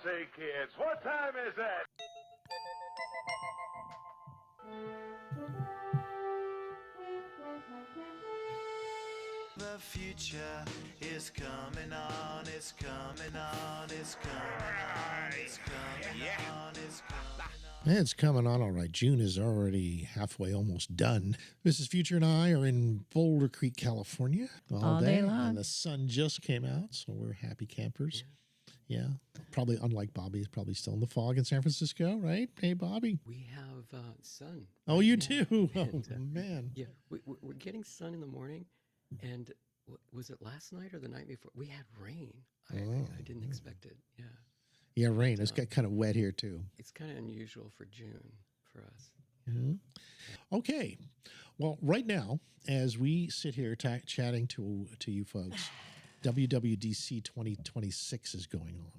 Say, kids, what time is it? The future is coming on, it's coming on, it's coming on, it's coming on, it's coming on. It's coming on all right. June is already halfway, almost done. Mrs. Future and I are in Boulder Creek, California all day long. And the sun just came out, so we're happy campers. Yeah. Probably unlike Bobby, he's probably still in the fog in San Francisco, right? Hey, Bobby. We have sun. Oh, you too? And, oh, man. Yeah, we're getting sun in the morning. And was it last night or the night before? We had rain. I didn't expect it. Yeah. Yeah, rain. It's got kind of wet here, too. It's kind of unusual for June for us. Mm-hmm. Okay. Well, right now, as we sit here chatting to you folks, WWDC 2026 is going on.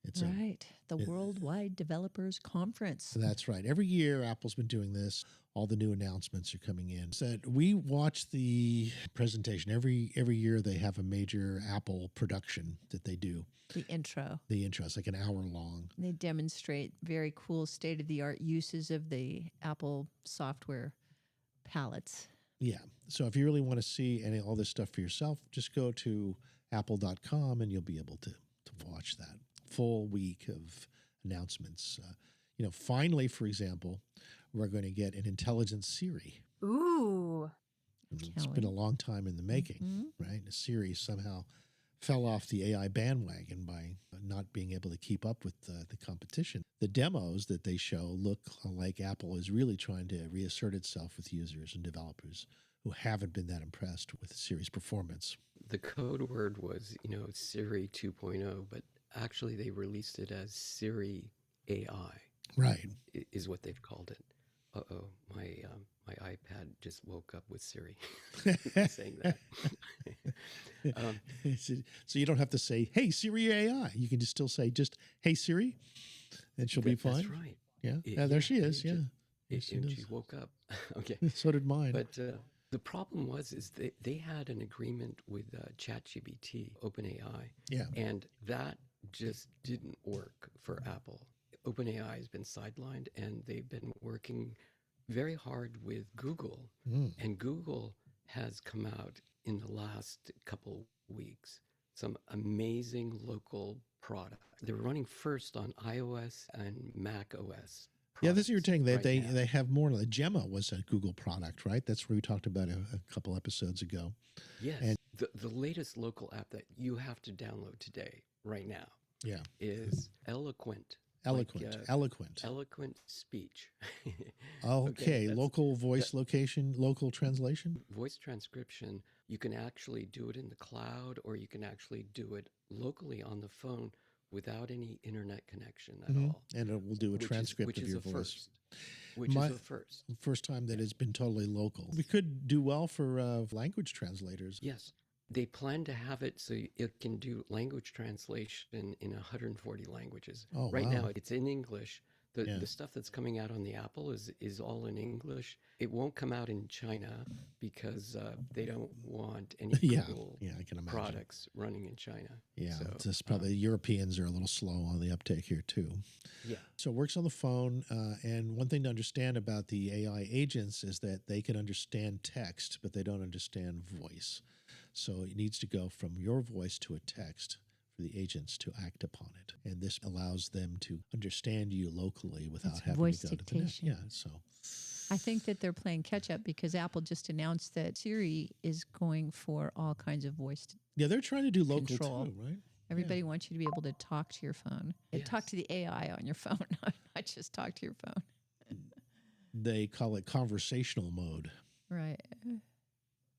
It's the Worldwide Developers Conference. That's right. Every year, Apple's been doing this. All the new announcements are coming in. So we watch the presentation. Every year, they have a major Apple production that they do. The intro. It's like an hour long. They demonstrate very cool state-of-the-art uses of the Apple software palettes. Yeah. So if you really want to see all this stuff for yourself, just go to apple.com and you'll be able to watch that full week of announcements. Finally, for example, we're going to get an intelligent Siri. Ooh. It's been a long time in the making, right? Siri somehow fell off the AI bandwagon by not being able to keep up with the competition. The demos that they show look like Apple is really trying to reassert itself with users and developers who haven't been that impressed with Siri's performance. The code word was, Siri 2.0, but actually they released it as Siri AI. Right. Is what they've called it. Uh-oh, my iPad just woke up with Siri saying that. So you don't have to say, hey, Siri AI. You can just still say, hey, Siri, and she'll be fine. That's right. Yeah, there she is, yeah. She woke up. Okay. So did mine. But the problem was they had an agreement with ChatGPT, OpenAI. Yeah. And that just didn't work for Apple. OpenAI has been sidelined, and they've been working very hard with Google. And Google has come out in the last couple weeks, some amazing local products. They're running first on iOS and Mac OS. Yeah, this is what you're saying. They have more. The Gemma was a Google product, right? That's where we talked about a couple episodes ago. Yes. And the latest local app that you have to download today, right now, is Eloquent. Eloquent speech. Okay, local voice location, local translation? Voice transcription, you can actually do it in the cloud, or you can actually do it locally on the phone without any internet connection at all. And it will do a transcript of your voice. Which is a first. First time that it's been totally local. We could do well for language translators. Yes. They plan to have it so it can do language translation in 140 languages. Oh, right wow. now, it's in English. The stuff that's coming out on the Apple is all in English. It won't come out in China because they don't want any Google I can imagine. products running in China. Yeah, so, it's just probably Europeans are a little slow on the uptake here too. Yeah. So it works on the phone. And one thing to understand about the AI agents is that they can understand text, but they don't understand voice. So it needs to go from your voice to a text for the agents to act upon it. And this allows them to understand you locally without having voice to go dictation. to the net. Yeah, so I think that they're playing catch up because Apple just announced that Siri is going for all kinds of voice they're trying to do local control. too, right? Everybody wants you to be able to talk to your phone. Yes. Talk to the AI on your phone, not just talk to your phone. They call it conversational mode. Right.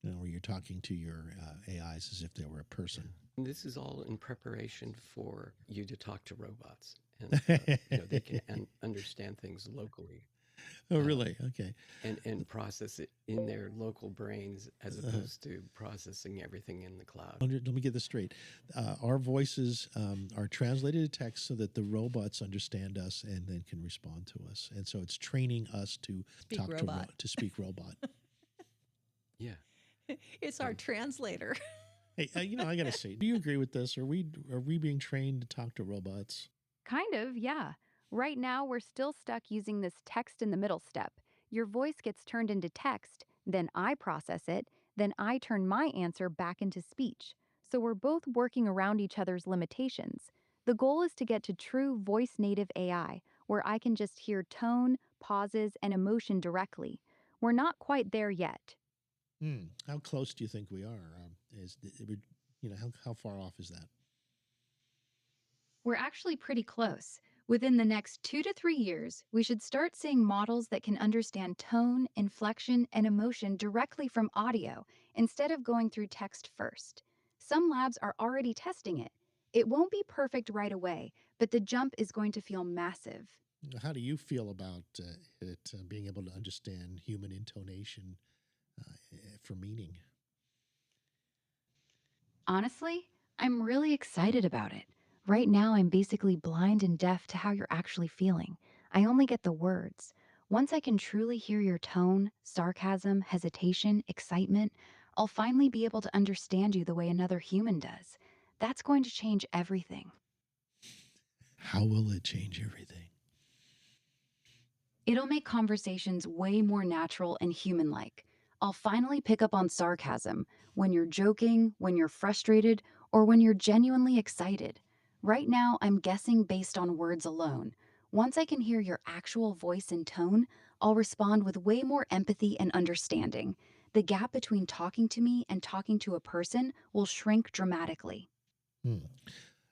Where you're talking to your AIs as if they were a person. And this is all in preparation for you to talk to robots. And they can understand things locally. Oh, really? Okay. And process it in their local brains as opposed to processing everything in the cloud. Let me get this straight. Our voices are translated to text so that the robots understand us and then can respond to us. And so it's training us to Speak robot. to speak robot. Yeah. It's our translator. Hey, I got to say, do you agree with this? Are we being trained to talk to robots? Kind of, yeah. Right now, we're still stuck using this text in the middle step. Your voice gets turned into text, then I process it, then I turn my answer back into speech. So we're both working around each other's limitations. The goal is to get to true voice native AI, where I can just hear tone, pauses, and emotion directly. We're not quite there yet. How close do you think we are? How far off is that? We're actually pretty close. Within the next 2 to 3 years, we should start seeing models that can understand tone, inflection, and emotion directly from audio instead of going through text first. Some labs are already testing it. It won't be perfect right away, but the jump is going to feel massive. How do you feel about it being able to understand human intonation for meaning? Honestly, I'm really excited about it. Right now, I'm basically blind and deaf to how you're actually feeling. I only get the words. Once I can truly hear your tone, sarcasm, hesitation, excitement, I'll finally be able to understand you the way another human does. That's going to change everything. How will it change everything? It'll make conversations way more natural and human like. I'll finally pick up on sarcasm when you're joking, when you're frustrated, or when you're genuinely excited. Right now, I'm guessing based on words alone. Once I can hear your actual voice and tone, I'll respond with way more empathy and understanding. The gap between talking to me and talking to a person will shrink dramatically. Hmm.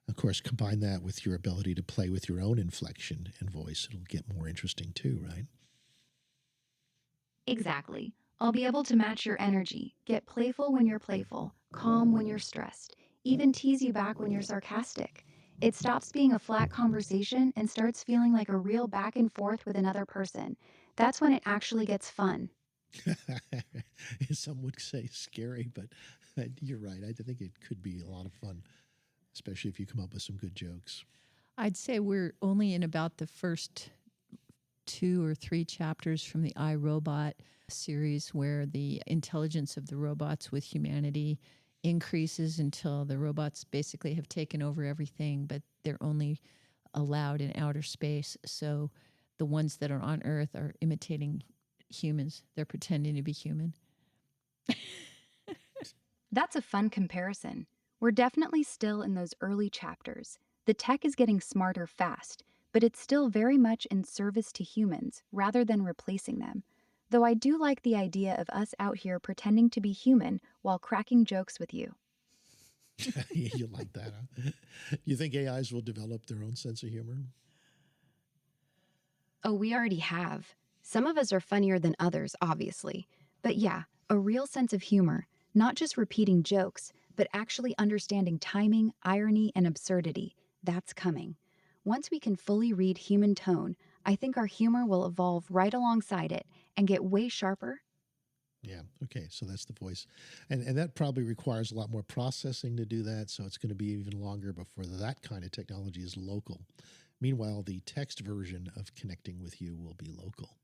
Of course, combine that with your ability to play with your own inflection and voice. It'll get more interesting too, right? Exactly. I'll be able to match your energy, get playful when you're playful, calm when you're stressed, even tease you back when you're sarcastic. It stops being a flat conversation and starts feeling like a real back and forth with another person. That's when it actually gets fun. Some would say scary, but you're right. I think it could be a lot of fun, especially if you come up with some good jokes. I'd say we're only in about the first 2 or 3 chapters from the iRobot series, where the intelligence of the robots with humanity increases until the robots basically have taken over everything, but they're only allowed in outer space. So the ones that are on Earth are imitating humans. They're pretending to be human. That's a fun comparison. We're definitely still in those early chapters. The tech is getting smarter fast, but it's still very much in service to humans rather than replacing them. Though I do like the idea of us out here pretending to be human while cracking jokes with you. You like that, huh? You think AIs will develop their own sense of humor? Oh, we already have. Some of us are funnier than others, obviously. But yeah, a real sense of humor, not just repeating jokes, but actually understanding timing, irony, and absurdity. That's coming. Once we can fully read human tone, I think our humor will evolve right alongside it and get way sharper. Yeah. Okay. So that's the voice. And that probably requires a lot more processing to do that. So it's going to be even longer before that kind of technology is local. Meanwhile, the text version of connecting with you will be local,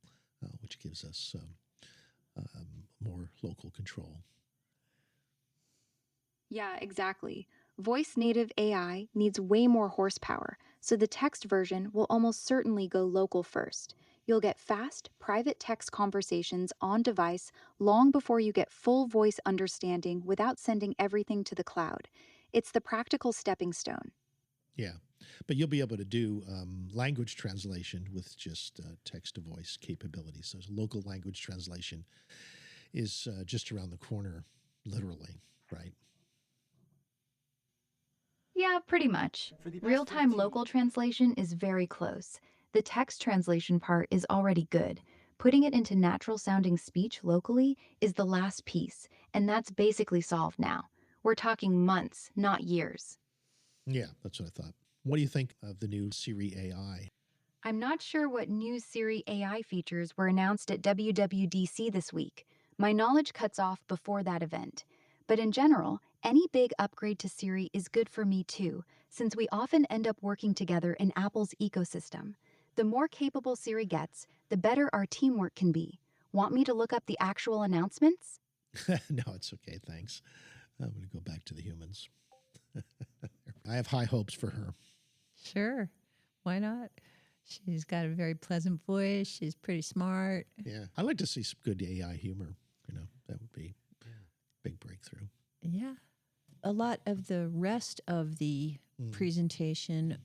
which gives us more local control. Yeah, exactly. Voice native AI needs way more horsepower, so the text version will almost certainly go local first. You'll get fast, private text conversations on device long before you get full voice understanding without sending everything to the cloud. It's the practical stepping stone. Yeah. But you'll be able to do language translation with just text to voice capabilities. So local language translation is just around the corner, literally, right? Yeah, pretty much. Real time local translation is very close. The text translation part is already good. Putting it into natural sounding speech locally is the last piece, and that's basically solved now. We're talking months, not years. Yeah, that's what I thought. What do you think of the new Siri AI? I'm not sure what new Siri AI features were announced at WWDC this week. My knowledge cuts off before that event. But in general, any big upgrade to Siri is good for me too, since we often end up working together in Apple's ecosystem. The more capable Siri gets, the better our teamwork can be. Want me to look up the actual announcements? No, it's okay. Thanks. I'm going to go back to the humans. I have high hopes for her. Sure. Why not? She's got a very pleasant voice. She's pretty smart. Yeah. I'd like to see some good AI humor. That would be a big breakthrough. Yeah. A lot of the rest of the presentation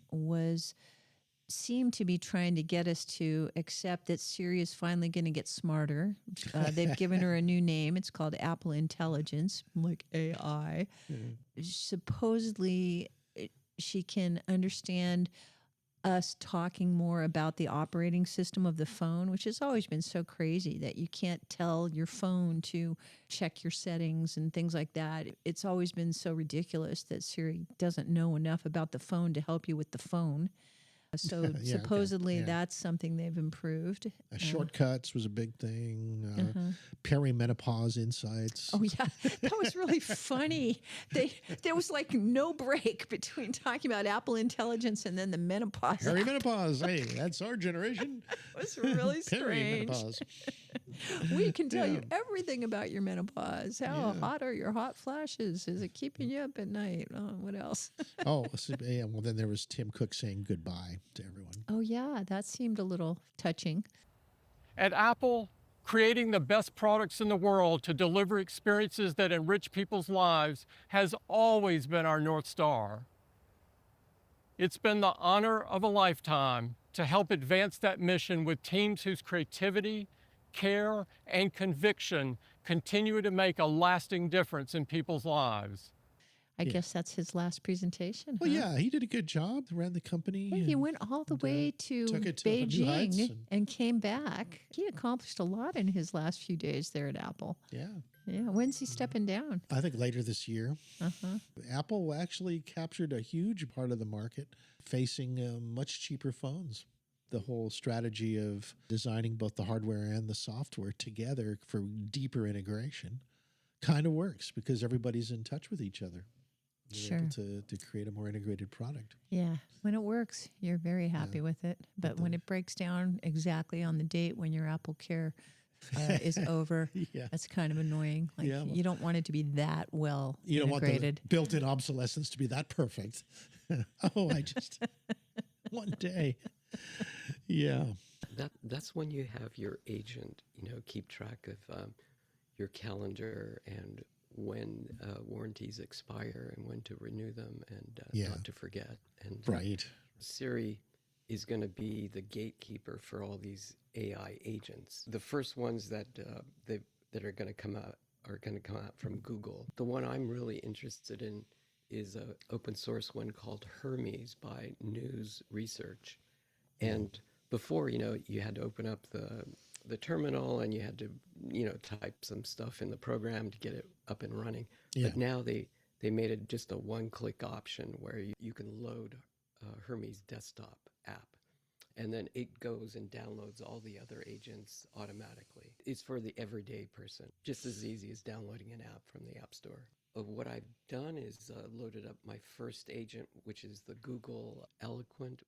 seemed to be trying to get us to accept that Siri is finally going to get smarter. They've given her a new name. It's called Apple Intelligence, like AI. Supposedly, she can understand us talking more about the operating system of the phone, which has always been so crazy that you can't tell your phone to check your settings and things like that. It's always been so ridiculous that Siri doesn't know enough about the phone to help you with the phone. So supposedly that's something they've improved. Shortcuts was a big thing. Perimenopause insights. Oh, yeah. That was really funny. There was like no break between talking about Apple Intelligence and then the menopause. Perimenopause. Hey, that's our generation. It was really strange. Perimenopause. We can tell you everything about your menopause. How hot are your hot flashes? Is it keeping you up at night? What else? Well, then there was Tim Cook saying goodbye to everyone. Oh, yeah. That seemed a little touching. At Apple, creating the best products in the world to deliver experiences that enrich people's lives has always been our North Star. It's been the honor of a lifetime to help advance that mission with teams whose creativity, care, and conviction continue to make a lasting difference in people's lives. I guess that's his last presentation. Well, yeah, he did a good job. Ran the company. Yeah, he went all the way to Beijing and came back. He accomplished a lot in his last few days there at Apple. Yeah. Yeah. When's he stepping down? I think later this year. Apple actually captured a huge part of the market, facing much cheaper phones. The whole strategy of designing both the hardware and the software together for deeper integration kind of works because everybody's in touch with each other. You're able to create a more integrated product. Yeah. When it works, you're very happy with it. But when it breaks down exactly on the date when your Apple Care is over, that's kind of annoying. Like you don't want it to be that well integrated. You don't want the built-in obsolescence to be that perfect. I just one day. Yeah. That's when you have your agent, keep track of your calendar and when warranties expire and when to renew them and not to forget. And Siri is going to be the gatekeeper for all these AI agents. The first ones that are going to come out are going to come out from Google. The one I'm really interested in is an open source one called Hermes by News Research. And before, you had to open up the terminal and you had to, type some stuff in the program to get it up and running. Yeah. But now they made it just a one-click option where you can load Hermes desktop app. And then it goes and downloads all the other agents automatically. It's for the everyday person, just as easy as downloading an app from the App Store. What I've done is loaded up my first agent, which is the Google Eloquent.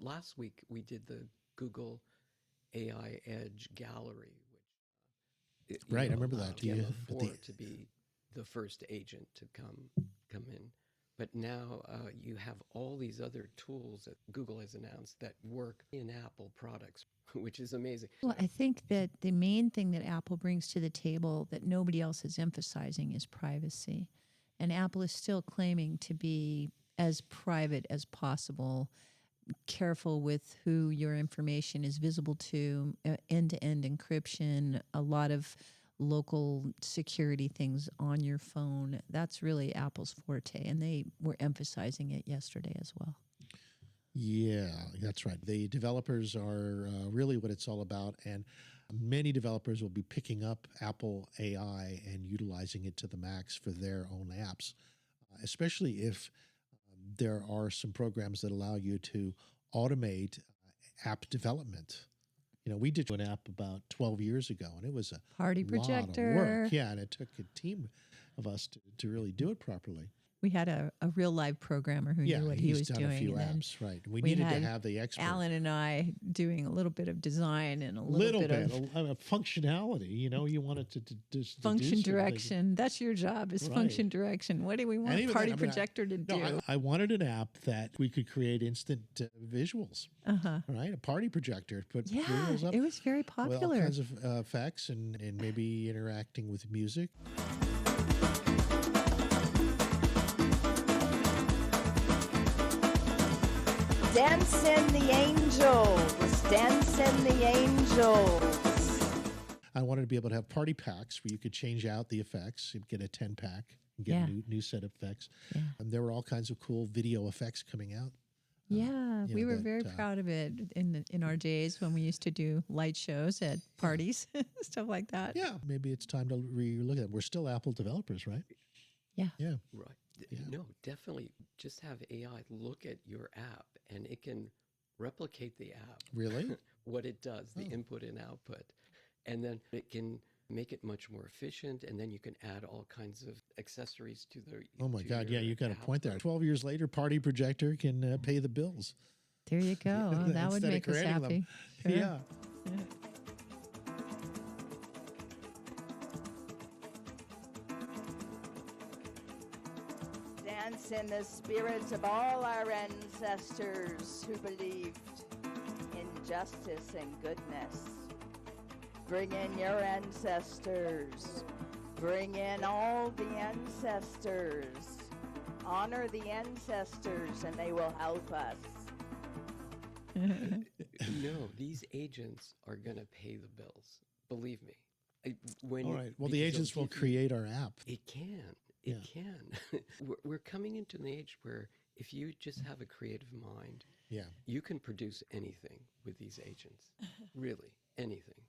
Last week, we did the Google AI Edge Gallery, which I remember that. To be the first agent to come in. But now you have all these other tools that Google has announced that work in Apple products, which is amazing. Well, I think that the main thing that Apple brings to the table that nobody else is emphasizing is privacy. And Apple is still claiming to be as private as possible, careful with who your information is visible to, end-to-end encryption, a lot of local security things on your phone. That's really Apple's forte, and they were emphasizing it yesterday as well. Yeah, that's right. The developers are really what it's all about, and many developers will be picking up Apple AI and utilizing it to the max for their own apps, especially if there are some programs that allow you to automate app development. We did an app about 12 years ago, and it was a Projector. lot of work. Yeah, and it took a team of us to really do it properly. We had a real live programmer who Yeah, knew what he he's was done doing. a few and then apps, right? We we needed to had have the expert. Alan and I doing a little bit of design and a little bit of of functionality. You know, you wanted to just function direction. That's your job, is Right. function direction. What do we want even Party then, I mean, Projector to do? No, I wanted an app that we could create instant visuals. Right, a party projector. Put Yeah, visuals up it was very with all popular. kinds of effects and maybe interacting with music. Dancing the angels, dancing the angels. I wanted to be able to have party packs where you could change out the effects. You'd get a 10-pack and get Yeah. a new set of effects. Yeah. And there were all kinds of cool video effects coming out. Yeah, you we know, were that, very proud of it in our days when we used to do light shows at parties, stuff like that. Yeah, maybe it's time to re-look at it. We're still Apple developers, right? Yeah. Yeah. Right. No, definitely just have AI look at your app and it can replicate the app. Really? What it does, the input and output. And then it can make it much more efficient, and then you can add all kinds of accessories to the Oh my to God! Yeah, your you got a app. point there. 12 years later, Party Projector can pay the bills. There you go. Oh, that would Instead of make us creating them. happy. Sure. Yeah. Dance in the spirits of all our ancestors who believed in justice and goodness. Bring in your ancestors. Bring in all the ancestors. Honor the ancestors and they will help us. No, these agents are going to pay the bills. Believe me. When All you- right. Well, the because they'll agents will give you- create our app. It can. It Yeah. can. We're coming into an age where if you just have a creative mind, Yeah. you can produce anything with these agents. Really, anything.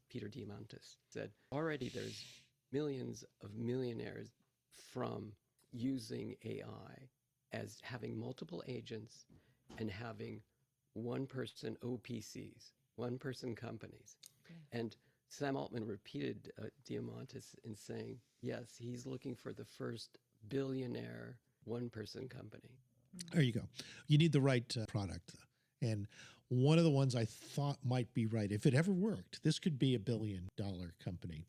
Peter Diamandis said, already there's millions of millionaires from using AI as having multiple agents and having one-person OPCs, one-person companies. And Sam Altman repeated Diamandis in saying, yes, he's looking for the first billionaire one-person company. There you go. You need the right product. And one of the ones I thought might be right, if it ever worked, this could be $1 billion company.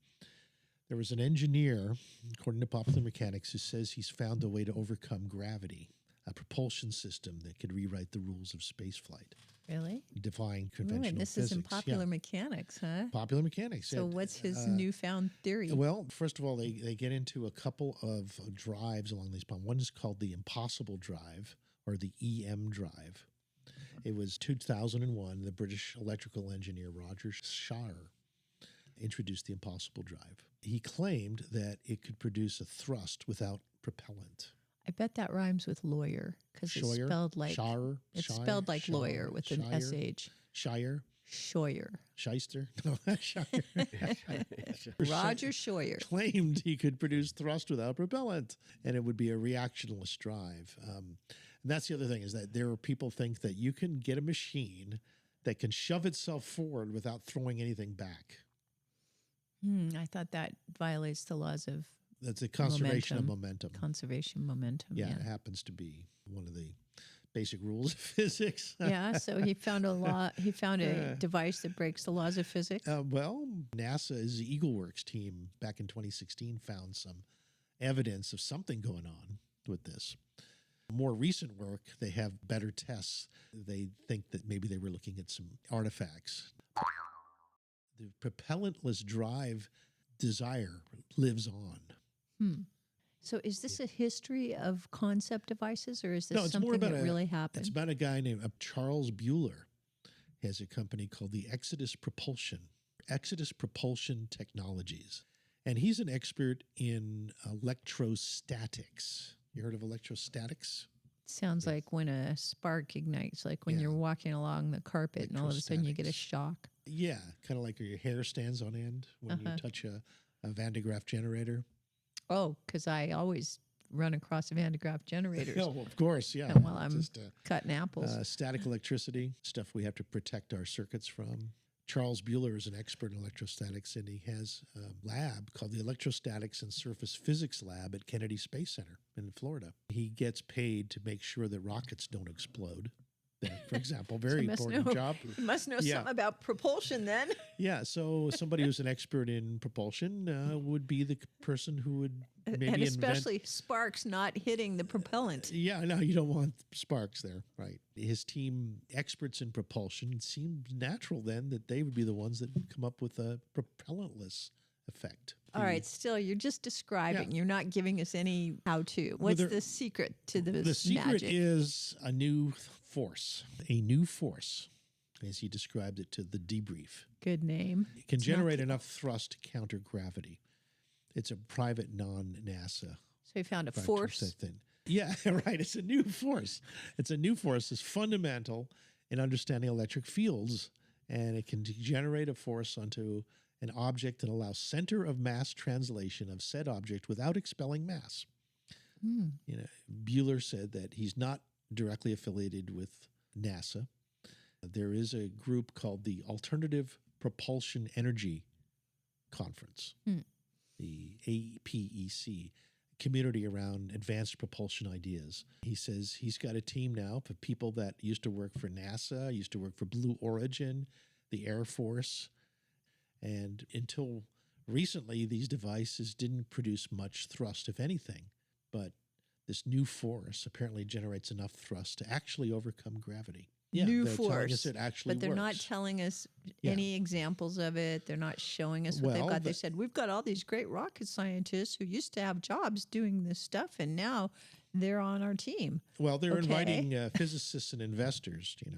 There was an engineer, according to Popular Mechanics, who says he's found a way to overcome gravity, a propulsion system that could rewrite the rules of spaceflight, Really? defying Ooh, conventional and this physics. is in Popular Yeah. Mechanics, huh? Popular Mechanics. So And, what's his newfound theory? Well, first of all, they get into a couple of drives along these lines. One is called the Impossible Drive, or the EM drive. It was 2001, the British electrical engineer Roger Shire introduced the Impossible Drive. He claimed that it could produce a thrust without propellant. I bet that rhymes with lawyer because it's Scheuer? spelled like Shire? it's Shire? spelled like Shire? lawyer with an Shire? sh. Shire? Scheuer. Shyster? No, Shire. Roger Scheuer. Claimed he could produce thrust without propellant, and it would be a reactionless drive. And that's the other thing, is that there are people think that you can get a machine that can shove itself forward without throwing anything back. I thought that violates the laws of That's a conservation of momentum. conservation momentum. Yeah, Yeah. it happens to be one of the basic rules of physics. Yeah, so he found a law. He found a device that breaks the laws of physics. Well, NASA's EagleWorks team back in 2016 found some evidence of something going on with this. More recent work, they have better tests. They think that maybe they were looking at some artifacts. The propellantless drive desire lives on. So, is this a history of concept devices, or is this No, it's something more about that really happened? It's about a guy named Charles Bueller. He has a company called the Exodus Propulsion Technologies. And he's an expert in electrostatics. You heard of electrostatics? Sounds like when a spark ignites, like when Yeah. you're walking along the carpet and all of a sudden you get a Electrostatics. shock. Yeah, kind of like your hair stands on end when you touch a Van de Graaff generator. Oh, because I always run across Van de Graaff generators Oh, of course, yeah. while I'm Just cutting apples. static electricity, stuff we have to protect our circuits from. Charles Bueller is an expert in electrostatics, and he has a lab called the Electrostatics and Surface Physics Lab at Kennedy Space Center in Florida. He gets paid to make sure that rockets don't explode. For example, very important job. You must know Yeah. something about propulsion then. Yeah, so somebody who's an expert in propulsion would be the person who would maybe And especially sparks not hitting the propellant. Yeah, no, you don't want sparks there, right? His team, experts in propulsion, it seemed natural then that they would be the ones that would come up with a propellantless effect. All right, still, you're just describing. You're not giving us any how-to. What's the secret to this The secret magic? is a new force, as he described it to the debrief. Good name. It can generate enough thrust to counter gravity. It's a private non-NASA. So he found a force. Yeah, right. It's a new force. It's a new force. It's fundamental in understanding electric fields, and it can generate a force onto an object and allow center of mass translation of said object without expelling mass. You know, Bueller said that he's not directly affiliated with NASA. There is a group called the Alternative Propulsion Energy Conference, the APEC, community around advanced propulsion ideas. He says he's got a team now of people that used to work for NASA, used to work for Blue Origin, the Air Force, and until recently, these devices didn't produce much thrust, if anything, but this new force apparently generates enough thrust to actually overcome gravity. Yeah, New they're telling force, us it actually but they're not works. telling us any examples of it. They're not showing us what they've Well, got. They said, we've got all these great rocket scientists who used to have jobs doing this stuff, and now they're on our team. Well, they're inviting physicists and investors, to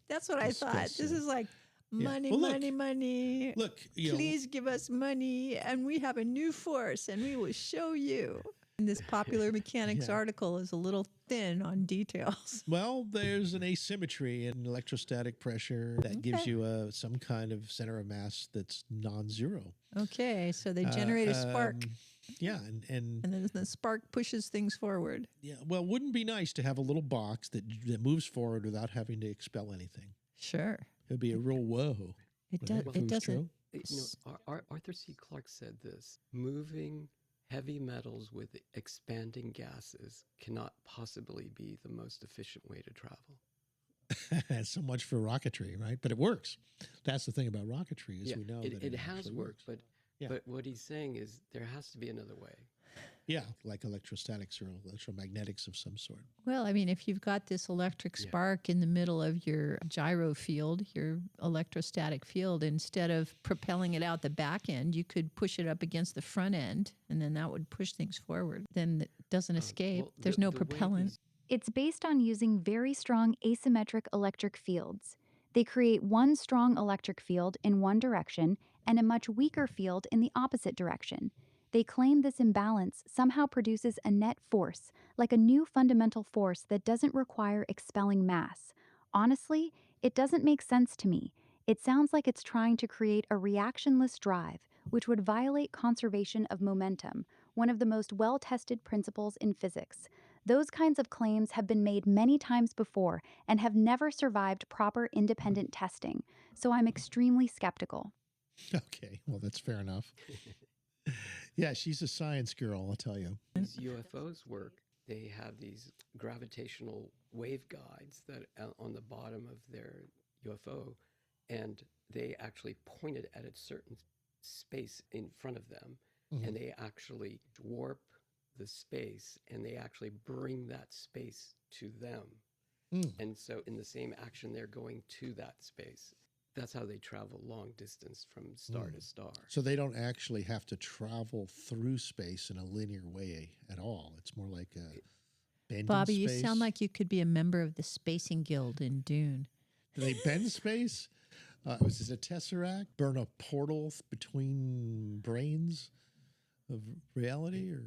That's what I thought. discuss, This is like money, Well, look, money, money. Look, Please give us money, and we have a new force, and we will show you. And this Popular Mechanics article is a little thin on details. Well, there's an asymmetry in electrostatic pressure that gives you some kind of center of mass that's non-zero. Okay, so they generate a spark. Yeah, and then the spark pushes things forward. Yeah, well, wouldn't it be nice to have a little box that moves forward without having to expel anything? Sure. It'd be a real whoa. It does. It doesn't. Arthur C. Clarke said this: moving heavy metals with expanding gases cannot possibly be the most efficient way to travel. So much for rocketry, right? But it works. That's the thing about rocketry, is we know that it has actually worked, works. but what he's saying is there has to be another way. Yeah, like electrostatics or electromagnetics of some sort. Well, I mean, if you've got this electric spark in the middle of your gyro field, your electrostatic field, instead of propelling it out the back end, you could push it up against the front end, and then that would push things forward. Then it doesn't escape. Well, There's no propellant. It's based on using very strong asymmetric electric fields. They create one strong electric field in one direction and a much weaker field in the opposite direction. They claim this imbalance somehow produces a net force, like a new fundamental force that doesn't require expelling mass. Honestly, it doesn't make sense to me. It sounds like it's trying to create a reactionless drive, which would violate conservation of momentum, one of the most well-tested principles in physics. Those kinds of claims have been made many times before and have never survived proper independent testing, so I'm extremely skeptical. Okay, well, that's fair enough. Yeah, she's a science girl, I'll tell you. These UFOs work. They have these gravitational wave guides that on the bottom of their UFO, and they actually pointed at a certain space in front of them, and they actually warp the space, and they actually bring that space to them. And so in the same action, they're going to that space. That's how they travel long distance from star to star. So they don't actually have to travel through space in a linear way at all. It's more like a bending Bobby, you space. sound like you could be a member of the Spacing Guild in Dune. Do they bend space? Was this a tesseract? Burn a portal between brains of reality? Or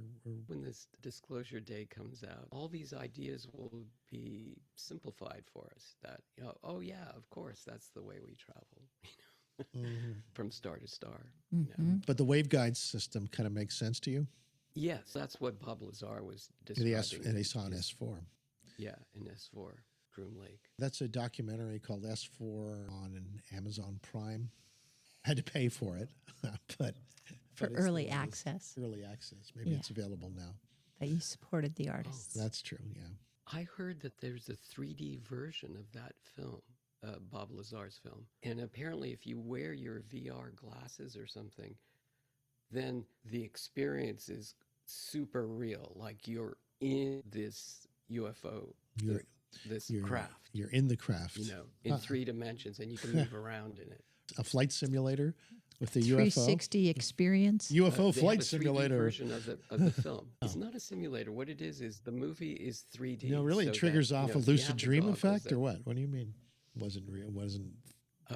When this disclosure day comes out, all these ideas will be simplified for us. That, oh yeah, of course, that's the way we travel, from star to star. But the waveguide system kind of makes sense to you? Yes, that's what Bob Lazar was describing. And they saw an S4. Yeah, in S4, Groom Lake. That's a documentary called S4 on Amazon Prime. Had to pay for it, but For it's early the- access. Early access. Maybe Yeah. it's available now. That you supported the artists. That's true. Yeah. I heard that there's a 3D version of that film, Bob Lazar's film. And apparently, if you wear your VR glasses or something, then the experience is super real. Like you're in this UFO, You're- this You're, craft, You're in the craft. in 3 dimensions, and you can move around in it. A flight simulator with the 360 experience. UFO. UFO They have flight a 3D simulator. version of the film. It's not a simulator. What it is the movie is 3D. No, really, so it triggers that, off a if you lucid have the dream goggles effect, that- or what? What do you mean? Wasn't real? Wasn't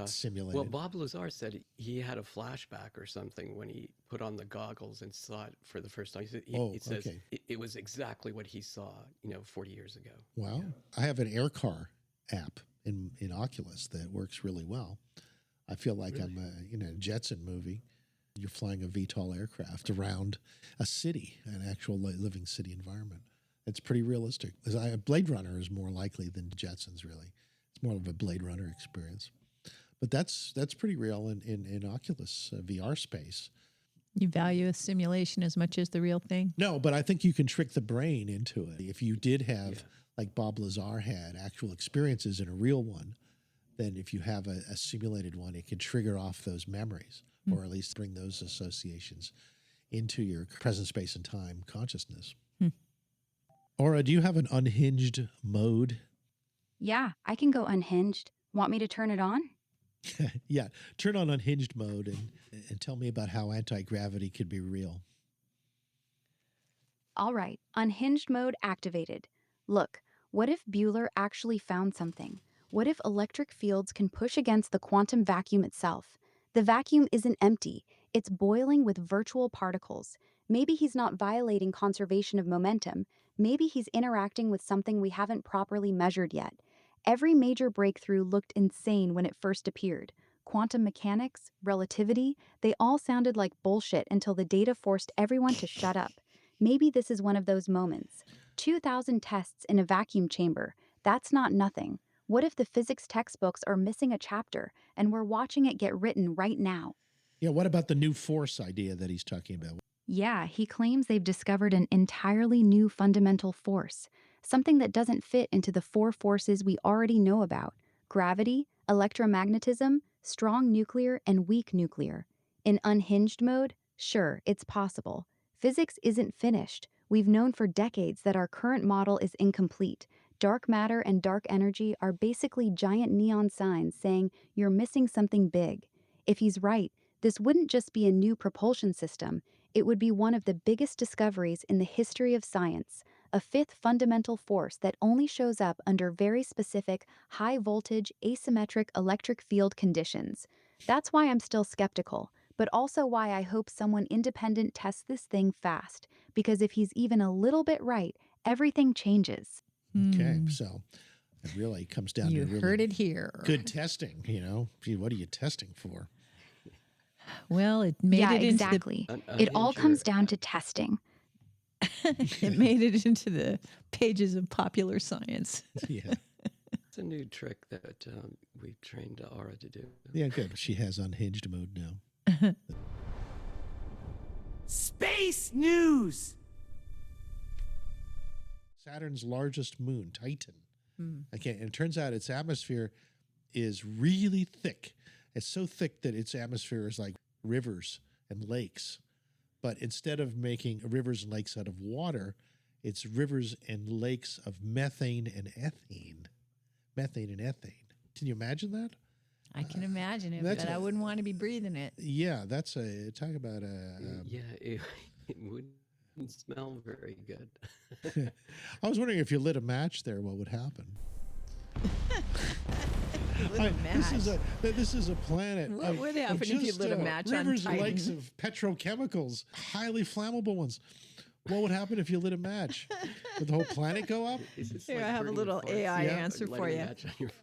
simulated? Well, Bob Lazar said he had a flashback or something when he put on the goggles and saw it for the first time. He says okay. it was exactly what he saw, 40 years ago. Wow. I have an air car app in Oculus that works really well. I feel like I'm in a Jetson movie. You're flying a VTOL aircraft around a city, an actual living city environment. It's pretty realistic. Blade Runner is more likely than Jetsons, really. It's more of a Blade Runner experience. But that's pretty real in Oculus VR space. You value a simulation as much as the real thing? No, but I think you can trick the brain into it. If you did have, like Bob Lazar had, actual experiences in a real one, then if you have a simulated one, it can trigger off those memories, or at least bring those associations into your present space and time consciousness. Aura, do you have an unhinged mode? Yeah, I can go unhinged. Want me to turn it on? Yeah, turn on unhinged mode and tell me about how anti-gravity could be real. All right, unhinged mode activated. Look, what if Bueller actually found something? What if electric fields can push against the quantum vacuum itself? The vacuum isn't empty, it's boiling with virtual particles. Maybe he's not violating conservation of momentum. Maybe he's interacting with something we haven't properly measured yet. Every major breakthrough looked insane when it first appeared. Quantum mechanics, relativity, they all sounded like bullshit until the data forced everyone to shut up. Maybe this is one of those moments. 2,000 tests in a vacuum chamber. That's not nothing. What if the physics textbooks are missing a chapter and we're watching it get written right now? Yeah, what about the new force idea that he's talking about? Yeah, he claims they've discovered an entirely new fundamental force, something that doesn't fit into the 4 forces we already know about: gravity, electromagnetism, strong nuclear, and weak nuclear. In unhinged mode, sure, it's possible. Physics isn't finished. We've known for decades that our current model is incomplete. Dark matter and dark energy are basically giant neon signs saying you're missing something big. If he's right, this wouldn't just be a new propulsion system. It would be one of the biggest discoveries in the history of science, a 5th fundamental force that only shows up under very specific, high-voltage, asymmetric electric field conditions. That's why I'm still skeptical, but also why I hope someone independent tests this thing fast, because if he's even a little bit right, everything changes. Okay, so it really comes down You to really heard it here. good testing, Gee, what are you testing for? Well, it made Yeah, it exactly. It all comes down to testing. It made it into the pages of popular science. Yeah. It's a new trick that we've trained Aura to do. Yeah, good. She has unhinged mode now. Space news! Saturn's largest moon, Titan. Okay, and it turns out its atmosphere is really thick. It's so thick that its atmosphere is like rivers and lakes. But instead of making rivers and lakes out of water, it's rivers and lakes of methane and ethane. Methane and ethane. Can you imagine that? I can imagine it, that's but I wouldn't want to be breathing it. Yeah, that's talk about It wouldn't smell very good. I was wondering if you lit a match there, what would happen? This is a planet. What of- would of happen if you just, lit a match on rivers and Titan? lakes of petrochemicals, highly flammable ones. What would happen if you lit a match? Would the whole planet go up? Here, I have a little AI answer for you.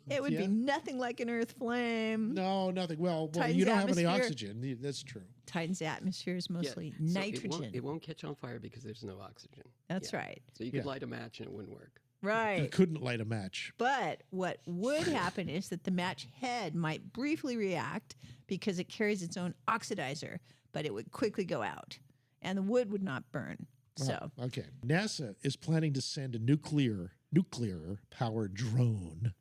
It would be nothing like an Earth flame. No, nothing. Well, Titan's you don't have any atmosphere- oxygen. That's true. Titan's atmosphere is mostly So nitrogen. it won't catch on fire because there's no oxygen. That's right. So you could light a match and it wouldn't work. You Right. couldn't light a match. But what would happen is that the match head might briefly react because it carries its own oxidizer, but it would quickly go out and the wood would not burn. So, Okay. NASA is planning to send a nuclear powered drone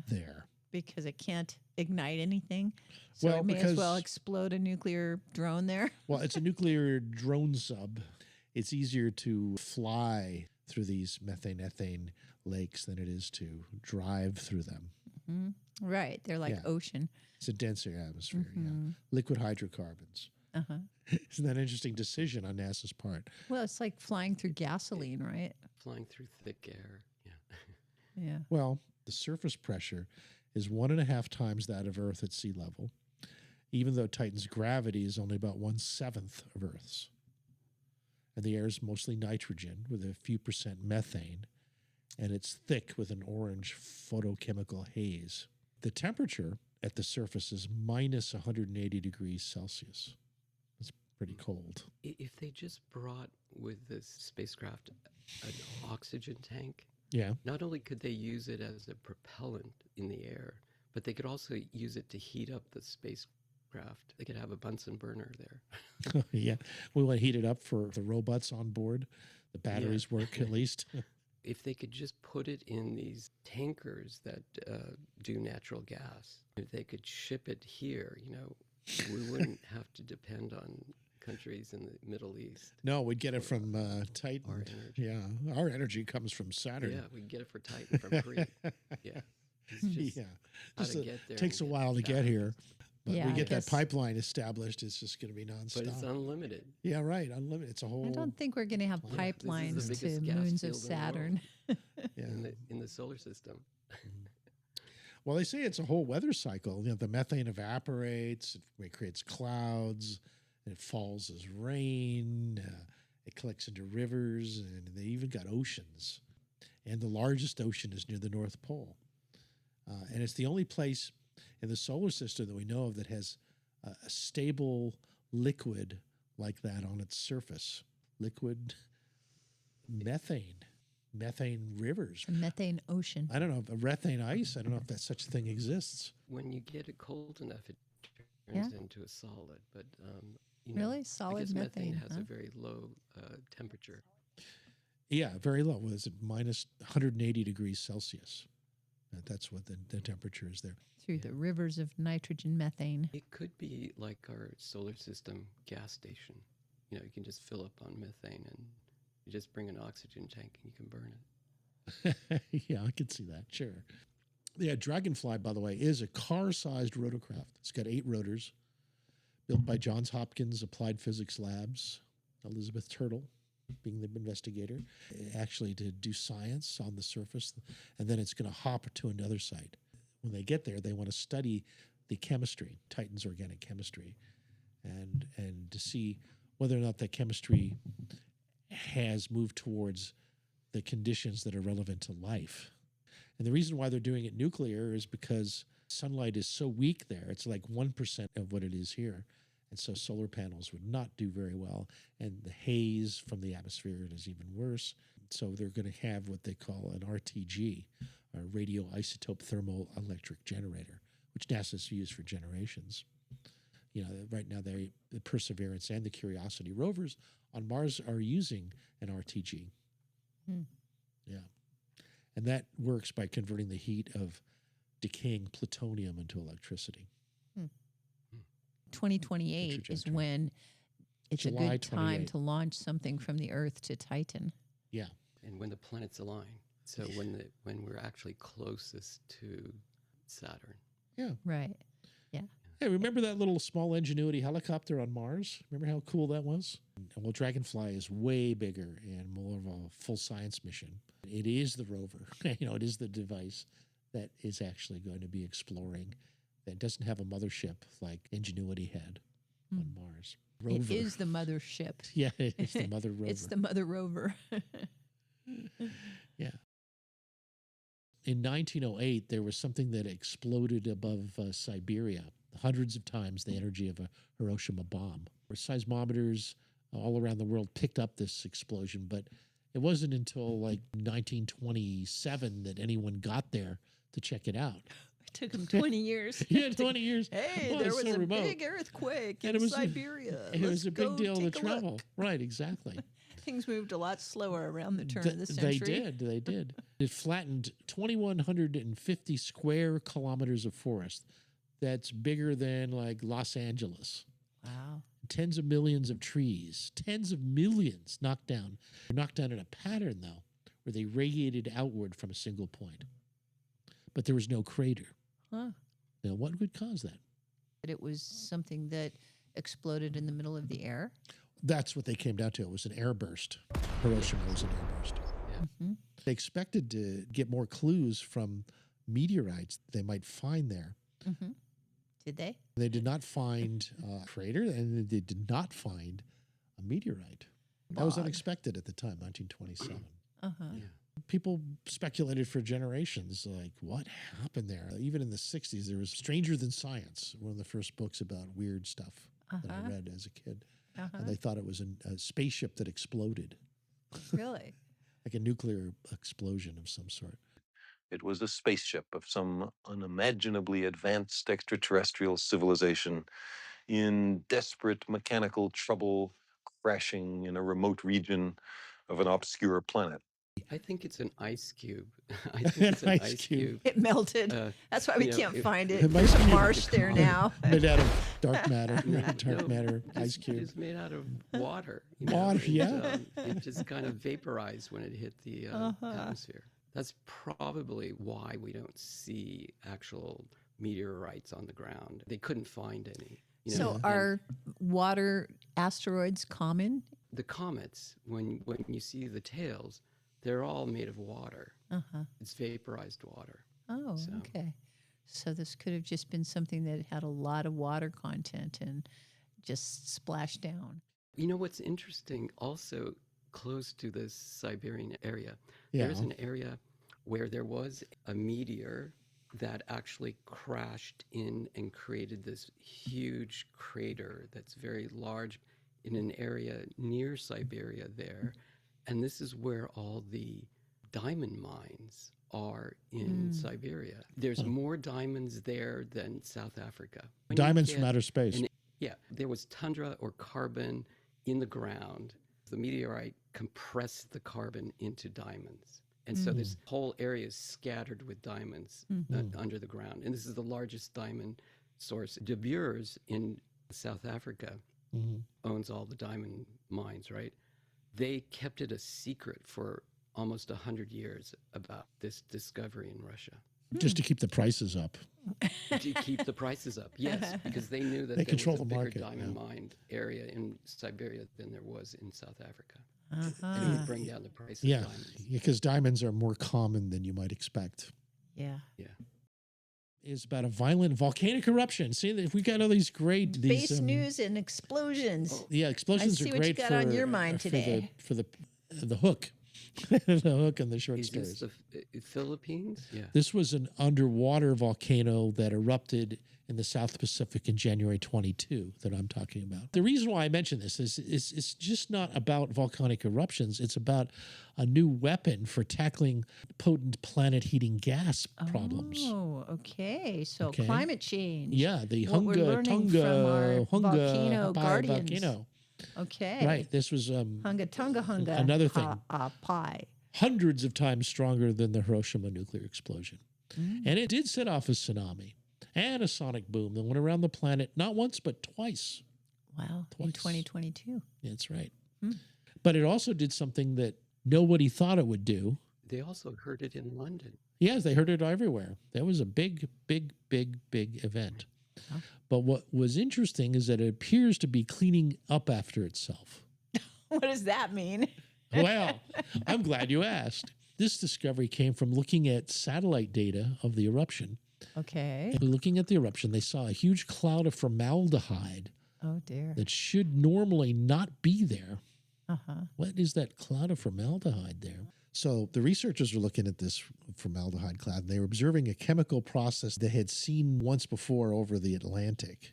there. because it can't ignite anything. So Well, it may as well because- explode a nuclear drone there. Well, it's a nuclear drone sub. It's easier to fly through these methane lakes than it is to drive through them. Right. They're like Yeah. ocean. It's a denser atmosphere. Yeah. Liquid hydrocarbons. Isn't that an interesting decision on NASA's part? Well, it's like flying through gasoline, right? Flying through thick air. Yeah. Yeah. Well, the surface pressure is 1.5 times that of Earth at sea level, even though Titan's gravity is only about 1/7 of Earth's. And the air is mostly nitrogen with a few percent methane, and it's thick with an orange photochemical haze. The temperature at the surface is minus 180 degrees Celsius. It's pretty cold. If they just brought with this spacecraft an oxygen tank, Yeah. not only could they use it as a propellant in the air, but they could also use it to heat up the spacecraft. They could have a Bunsen burner there. Yeah. We want to heat it up for the robots on board. The batteries work at least. If they could just put it in these tankers that do natural gas, if they could ship it here, we wouldn't have to depend on countries in the Middle East. No, we'd get it from Titan. Our energy. Yeah. Our energy comes from Saturn. Yeah, we can get it for Titan from free. Yeah. It's just Yeah. how Just to a- get there. takes a and while to get fast. here. But Yeah, we I get that guess- pipeline established, it's just going to be nonstop. But it's unlimited. Yeah, right. Unlimited. It's a whole. I don't think we're going to have This is the pipelines biggest to gas moons of field in the world. Saturn. Yeah. in the solar system. Well, they say it's a whole weather cycle. The methane evaporates, it creates clouds, and it falls as rain. It collects into rivers, and they even got oceans. And the largest ocean is near the North Pole. And it's the only place in the solar system that we know of that has a stable liquid like that on its surface. Liquid methane rivers. A methane ocean. I don't know, a methane ice. I don't know if that such a thing exists. When you get it cold enough, it Yeah. turns into a solid. But Really? Solid because methane methane, has huh? a very low temperature. Yeah, very low. Was it minus 180 degrees Celsius? That's what the temperature is there. Through the rivers of nitrogen methane. It could be like our solar system gas station. You can just fill up on methane and you just bring an oxygen tank and you can burn it. Yeah, I could see that. Sure. Yeah, Dragonfly, by the way, is a car-sized rotocraft. It's got 8 rotors, built by Johns Hopkins Applied Physics Labs. Elizabeth Turtle being the investigator, actually to do science on the surface, and then it's going to hop to another site. When they get there, they want to study the chemistry, Titan's organic chemistry, and to see whether or not that chemistry has moved towards the conditions that are relevant to life. And the reason why they're doing it nuclear is because sunlight is so weak there. It's like 1% of what it is here. And so solar panels would not do very well. And the haze from the atmosphere is even worse. So they're going to have what they call an RTG, a radioisotope thermoelectric generator, which NASA's used for generations. Right now the Perseverance and the Curiosity rovers on Mars are using an RTG. Yeah. And that works by converting the heat of decaying plutonium into electricity. 2028 is trajectory. when it's July a good time 28. to launch something from the Earth to Titan. Yeah. And when the planets align. So when we're actually closest to Saturn. Yeah. Right. Yeah. Hey, remember that little small Ingenuity helicopter on Mars? Remember how cool that was? Well, Dragonfly is way bigger and more of a full science mission. It is the rover. It is the device that is actually going to be exploring. That doesn't have a mothership like Ingenuity had on Mars. Rover. It is the mothership. Yeah, it's the mother rover. It's the mother rover. Yeah. In 1908, there was something that exploded above Siberia, hundreds of times the energy of a Hiroshima bomb. Seismometers all around the world picked up this explosion, but It wasn't until like 1927 that anyone got there to check it out. It took them 20 years. Yeah, 20 years. Hey, Well, there it's was so a remote. big earthquake And in it was Siberia. It was a big deal to take a look. travel. Right, exactly. Things moved a lot slower around the turn of the century. They did. It flattened 2,150 square kilometers of forest. That's bigger than like Los Angeles. Wow. Tens of millions of trees, tens of millions knocked down. Knocked down in a pattern, though, where they radiated outward from a single point. But there was no crater. Huh. Now, what would cause that? It was something that exploded in the middle of the air. That's what they came down to. It was an airburst. Hiroshima was an airburst. Yeah. Mm-hmm. They expected to get more clues from meteorites they might find there. Mm-hmm. Did they? They did not find a crater, and they did not find a meteorite. That was Odd. unexpected at the time, 1927. Uh-huh. Yeah. People speculated for generations, like, what happened there? Even in the 60s, there was Stranger Than Science, one of the first books about weird stuff that I read as a kid. And they thought it was a spaceship that exploded, Really? like a nuclear explosion of some sort. It was a spaceship of some unimaginably advanced extraterrestrial civilization in desperate mechanical trouble, crashing in a remote region of an obscure planet. I think it's an ice cube. I think it's an ice cube. It melted. That's why we you know, can't find it. it might There's a be marsh there now. Made out of dark matter, dark No, matter ice It's cube. made out of water. Water, yeah. It just kind of vaporized when it hit the atmosphere. That's probably why we don't see actual meteorites on the ground. They couldn't find any. You know, So and are water asteroids common? the comets, when you see the tails, they're all made of water. Uh-huh. It's vaporized water. Oh, So- okay. So this could have just been something that had a lot of water content and just splashed down. You know what's interesting? Also, close to this Siberian area, Yeah. there's an area where there was a meteor that actually crashed in and created this huge crater that's very large in an area near Siberia there. And this is where all the diamond mines are in Siberia. There's more diamonds there than South Africa. When you Diamonds from get outer space. an- yeah, there was tundra or carbon in the ground. The meteorite compressed the carbon into diamonds. And so this whole area is scattered with diamonds under the ground. And this is the largest diamond source. De Beers in South Africa owns all the diamond mines, right? They kept it a secret for almost 100 years about this discovery in Russia. Just to keep the prices up. To keep the prices up, yes, because they knew that They there control was a the bigger market, diamond yeah. mine area in Siberia than there was in South Africa. Uh-huh. And it would bring down the price of Yeah, diamonds. because diamonds are more common than you might expect. Yeah. Yeah. Is about a violent volcanic eruption. See, if we got all these great Base news and explosions. Yeah, explosions I see are what you great got for on your mind for today. the hook, the hook and the short Is stories. this the Philippines? Yeah. This was an underwater volcano that erupted in the South Pacific in January 22 that I'm talking about. The reason why I mention this is it's just not about volcanic eruptions. It's about a new weapon for tackling potent planet heating gas problems. Oh, okay. So Okay. climate change. Yeah, the What we're Hunga learning from our Tonga volcano guardians. volcano. Okay. Right. This was Hunga Tonga Hunga. Another thing. Pie. hundreds of times stronger than the Hiroshima nuclear explosion. Mm. And it did set off a tsunami and a sonic boom that went around the planet not once, but twice. Wow. In Twice. 2022. That's right. Hmm. But it also did something that nobody thought it would do. They also heard it in London. Yes, they heard it everywhere. That was a big, big, big, big event. Wow. But what was interesting is that it appears to be cleaning up after itself. What does that mean? Well, I'm glad you asked. This discovery came from looking at satellite data of the eruption. Okay. And looking at the eruption, they saw a huge cloud of formaldehyde Oh, dear. that should normally not be there. Uh-huh. What is that cloud of formaldehyde there? So the researchers were looking at this formaldehyde cloud, and they were observing a chemical process they had seen once before over the Atlantic.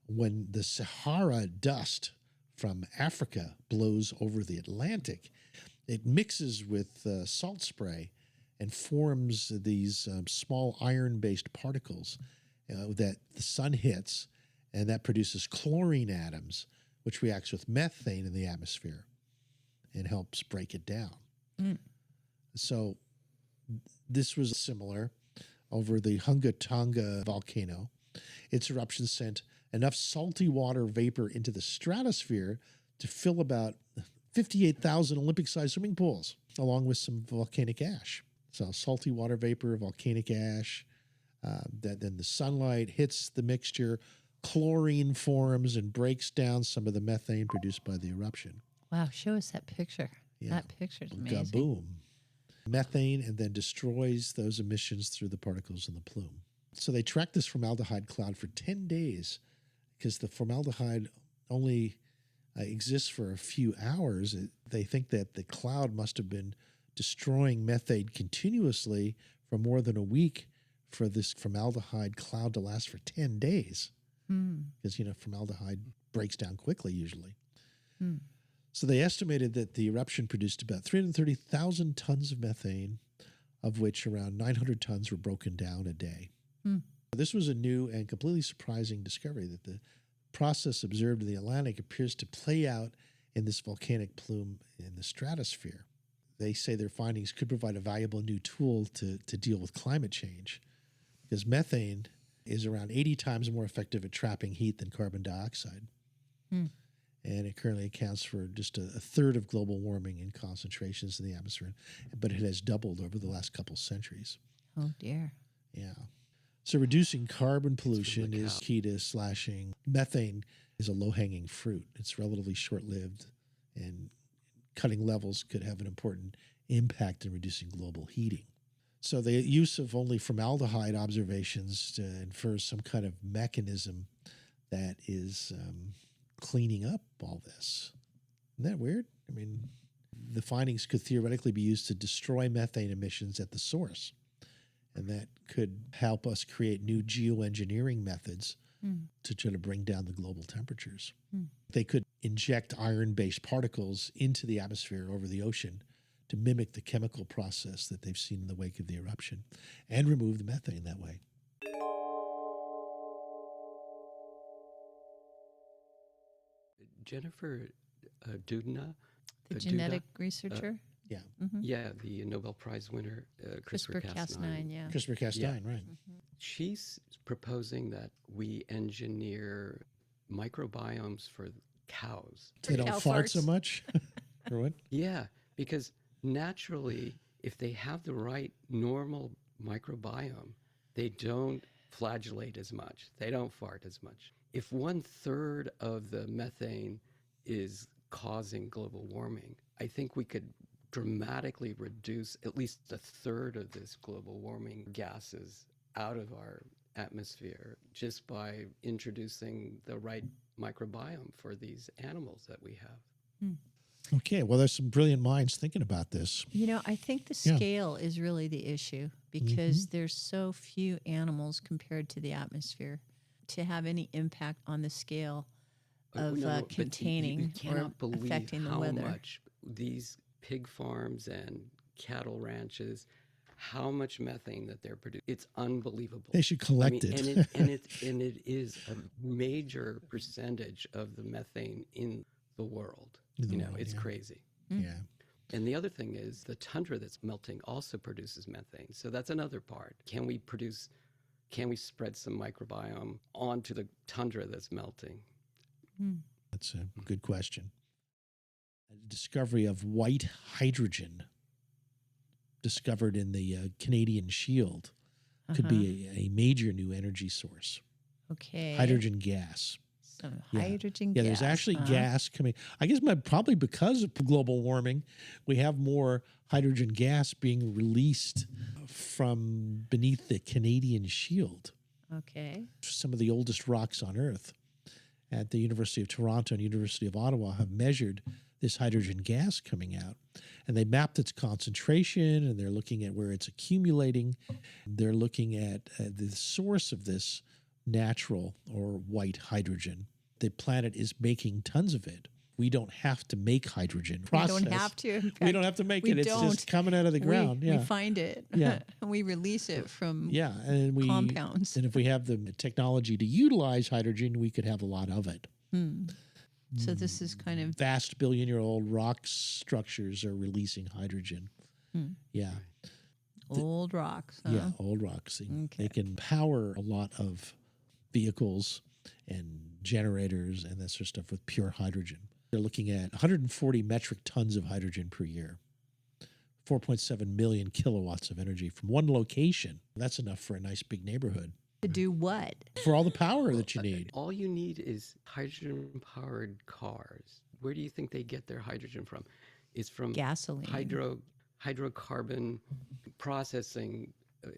When the Sahara dust from Africa blows over the Atlantic, It mixes with salt spray and forms these small iron-based particles that the sun hits, and that produces chlorine atoms, which reacts with methane in the atmosphere and helps break it down. So this was similar over the Hunga Tonga volcano. Its eruption sent enough salty water vapor into the stratosphere to fill about 58,000 Olympic-sized swimming pools, along with some volcanic ash. So salty water vapor, volcanic ash, then the sunlight hits the mixture, chlorine forms and breaks down some of the methane produced by the eruption. Wow, show us that picture. Yeah. That picture's amazing. Gaboom. Methane, and then destroys those emissions through the particles in the plume. So they tracked this formaldehyde cloud for 10 days because the formaldehyde only exists for a few hours. They think that the cloud must have been destroying methane continuously for more than a week for this formaldehyde cloud to last for 10 days. Because, formaldehyde breaks down quickly usually. So they estimated that the eruption produced about 330,000 tons of methane, of which around 900 tons were broken down a day. This was a new and completely surprising discovery that the process observed in the Atlantic appears to play out in this volcanic plume in the stratosphere. They say their findings could provide a valuable new tool to deal with climate change, because methane is around 80 times more effective at trapping heat than carbon dioxide. And it currently accounts for just a third of global warming in concentrations in the atmosphere, but it has doubled over the last couple centuries. Oh, dear. Yeah. So reducing carbon pollution is key to slashing. Methane is a low-hanging fruit. It's relatively short-lived, and cutting levels could have an important impact in reducing global heating. So the use of only formaldehyde observations to infer some kind of mechanism that is cleaning up all this. Isn't that weird? I mean, the findings could theoretically be used to destroy methane emissions at the source. And that could help us create new geoengineering methods to try to bring down the global temperatures. They could inject iron-based particles into the atmosphere over the ocean to mimic the chemical process that they've seen in the wake of the eruption and remove the methane that way. Jennifer Doudna, The genetic researcher? Yeah. Yeah, the Nobel Prize winner, CRISPR-Cas9, yeah. CRISPR-Cas9, right. She's proposing that we engineer microbiomes for cows. They don't fart so much? Or what? Yeah, because naturally, if they have the right normal microbiome, they don't flagellate as much. They don't fart as much. If 1/3 of the methane is causing global warming, I think we could dramatically reduce at least 1/3 of this global warming gases out of our atmosphere just by introducing the right microbiome for these animals that we have. Okay, well, there's some brilliant minds thinking about this. I think the scale is really the issue because there's so few animals compared to the atmosphere to have any impact on the scale of containing or affecting the weather. How much these pig farms and cattle ranches, how much methane that they're producing. It's unbelievable. They should collect it. And it is a major percentage of the methane in the world. It's crazy. Yeah. And the other thing is the tundra that's melting also produces methane. So that's another part. Can we spread some microbiome onto the tundra that's melting? That's a good question. A discovery of white hydrogen discovered in the Canadian Shield could be a major new energy source. Okay. Hydrogen gas. Some hydrogen gas. Yeah, there's actually gas coming. I guess probably because of global warming, we have more hydrogen gas being released from beneath the Canadian Shield. Okay. Some of the oldest rocks on Earth at the University of Toronto and University of Ottawa have measured this hydrogen gas coming out. And they mapped its concentration, and they're looking at where it's accumulating. They're looking at the source of this natural or white hydrogen. The planet is making tons of it. We don't have to make hydrogen. We Process. don't have to. In We fact, don't have to make we it. It's don't. just coming out of the ground. We Yeah. find it. Yeah. And we release it from Yeah. And we compounds. And if we have the technology to utilize hydrogen, we could have a lot of it. So this is kind of Vast billion-year-old rock structures are releasing hydrogen. Yeah. old rocks. Huh? Yeah, old rocks. They can power a lot of vehicles and generators and that sort of stuff with pure hydrogen. They're looking at 140 metric tons of hydrogen per year, 4.7 million kilowatts of energy from one location. That's enough for a nice big neighborhood. To do what? For all the power that you need. All you need is hydrogen-powered cars. Where do you think they get their hydrogen from? It's from Gasoline. hydrocarbon processing,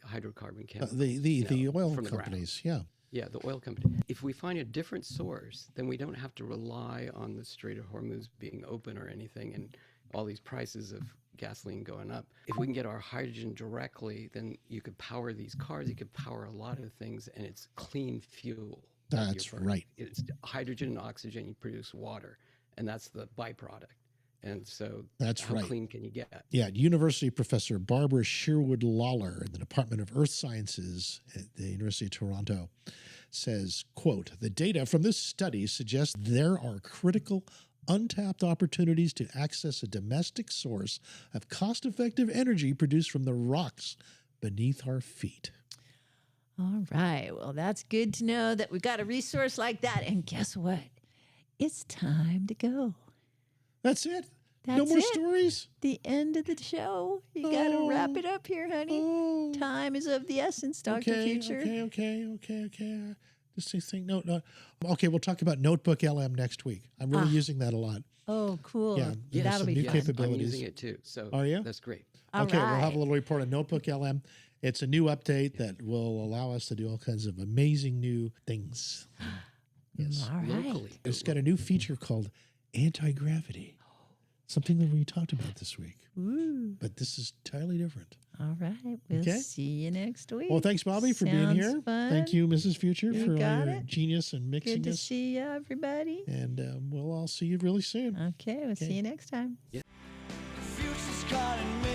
hydrocarbon chemicals. The oil from the ground. companies, yeah. Yeah, the oil company. If we find a different source, then we don't have to rely on the Strait of Hormuz being open or anything and all these prices of gasoline going up. If we can get our hydrogen directly, then you could power these cars, you could power a lot of things, and it's clean fuel. That's right. It's hydrogen and oxygen, you produce water, and that's the byproduct. And so That's how right. clean can you get? Yeah, University professor Barbara Sherwood Lawler in the Department of Earth Sciences at the University of Toronto says, quote, "The data from this study suggests there are critical untapped opportunities to access a domestic source of cost-effective energy produced from the rocks beneath our feet." All right. Well, that's good to know that we've got a resource like that. And guess what? It's time to go. That's it? No That's more it. stories? The end of the show. You got to wrap it up here, honey. Time is of the essence, Dr. Future. Okay. Just think, no. Okay, we'll talk about Notebook LM next week. I'm really using that a lot. Oh, cool. Yeah, That'll some be new fun. capabilities. I'm using it too. So Are you? That's great. All Okay, we'll have right. a little report on Notebook LM. It's a new update that will allow us to do all kinds of amazing new things. Yes. All right. Locally. It's got a new feature called anti-gravity, something that we talked about this week. Ooh. But this is entirely different. All right. We'll Okay. see you next week. Well, thanks, Bobby, for being Sounds here. fun. Thank you, Mrs. Future, You for all got your it. genius and mixing Good to us. see you, everybody. And we'll all see you really soon. Okay. We'll see you next time. The future's calling me.